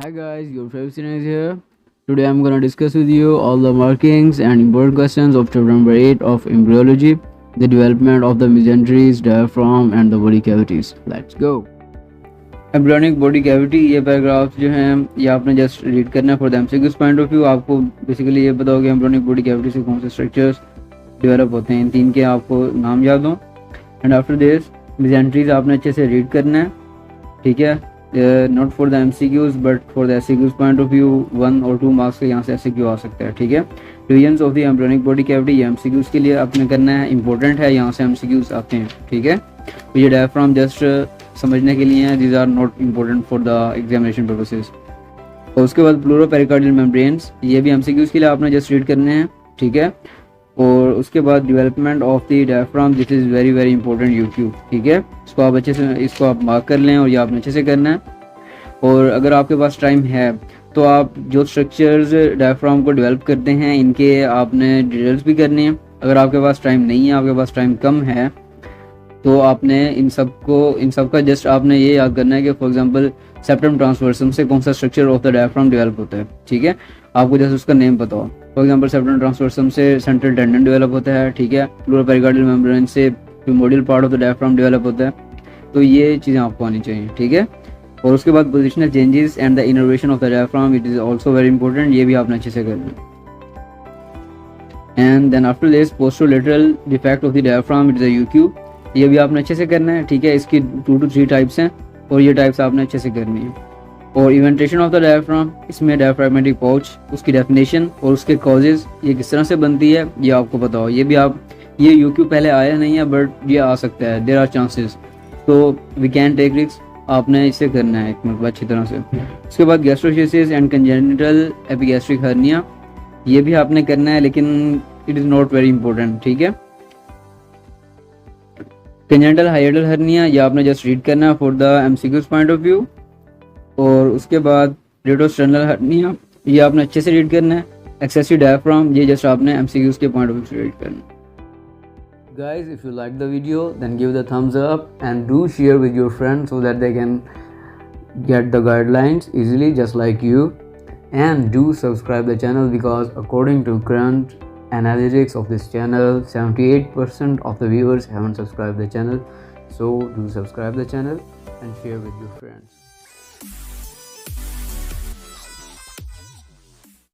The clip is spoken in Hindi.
Hi guys, your favorite student is here. Today I'm gonna discuss with you all the markings and important questions of chapter number 8 of embryology, the development of the mesenteries, diaphragm and the body cavities. Let's go. Embryonic body cavity, ये पैराग्राफ जो हैं ये आपने जस्ट रीड करना है for the MCQs point of view. आपको बेसिकली ये बताओ कि एम्ब्रियोनिक बॉडी कैविटी से कौन से स्ट्रक्चर्स डेवलप होते हैं, इन तीन के आपको नाम याद हो। एंड आफ्टर दिस मेसेंट्रीज आपने अच्छे से रीड करना है, ठीक है। Not for the MCQs but for the SCQs point of view 1 और 2 मार्क्स के यहाँ से एससीक्यू आ सकता है, ठीक है। Divisions of the embryonic body cavity, ये एमसीक्यूज के लिए आपने करना है, इंपॉर्टेंट है, यहाँ से एमसीक्यूज आते हैं, ठीक है। तो ये डायफ्राम जस्ट समझने के लिए हैं, these are not important for the examination purposes. और उसके बाद प्लूरो पेरिकार्डियल मेम्ब्रेन्स, ये भी एमसीक्यूज के लिए आपने जस्ट रीड करने हैं, ठीक है। और उसके बाद development of the diaphragm, this is very very important UQ, ठीक है। इसको आप अच्छे से इसको आप मार्क कर लें और ये आपने अच्छे से करना है। और अगर आपके पास टाइम है तो आप जो स्ट्रक्चर्स डायफ्राम को डेवलप करते हैं इनके आपने डिटेल्स भी करनी है। अगर आपके पास टाइम नहीं है, आपके पास टाइम कम है, तो आपने इन सब का जस्ट आपने ये याद करना है कि फॉर एग्जांपल सेप्टम ट्रांसवर्सम से कौन सा structure of the diaphragm develop होता है, ठीक है। आपको जैसे उसका नेम पता हो, फॉर एग्जांपल सेप्टम ट्रांसवर्सम से सेंट्रल टेंडन डेवलप होता है, ठीक है। प्लूरो पेरिकार्डियल मेम्ब्रेन से primordial part of the diaphragm develop होता है। तो ये चीज़ें आपको आनी चाहिए, ठीक है। और उसके बाद positional changes and the innervation of the diaphragm, it is also very important, ये भी आपने अच्छे से करना है। And then after this posterolateral defect of the diaphragm, it is a UQ, ये भी आपने अच्छे से करना है, ठीक है। इसकी 2 to 3 टाइप्स हैं और ये टाइप्स आपने अच्छे से करनी है। और इवेंटेशन ऑफ द डायफ्राम, इसमें डायफ्रागमेटिक पाउच, उसकी डेफिनेशन और उसके कॉजेज, ये किस तरह से बनती है ये आपको पता हो। ये भी आप, ये यूक्यू पहले आया नहीं है बट ये आ सकता है, देयर आर चांसेस, तो वी कैन टेक रिस्क, आपने इसे करना है एक मतलब अच्छी तरह से। उसके बाद गैस्ट्रोसिस एंड कंजेनिटल एपिगैस्ट्रिक हर्निया, ये भी आपने करना है लेकिन it is not very important, ठीक है। कंजेनिटल हाइड्रल हर्निया, ये आपने जस्ट रीड करना है for the MCQs point of view. और उसके बाद रेट्रोस्टर्नल हर्निया, ये आपने अच्छे से रीड करना है। एक्सेसिव डायफ्राम, ये जस्ट आपने एमसीक्यूज के पॉइंट ऑफ व्यू से रीड करना है। Guys, if you like the video, then give the thumbs up and do share with your friends so that they can get the guidelines easily just like you. And do subscribe the channel because according to current analytics of this channel, 78% of the viewers haven't subscribed the channel. So do subscribe the channel and share with your friends.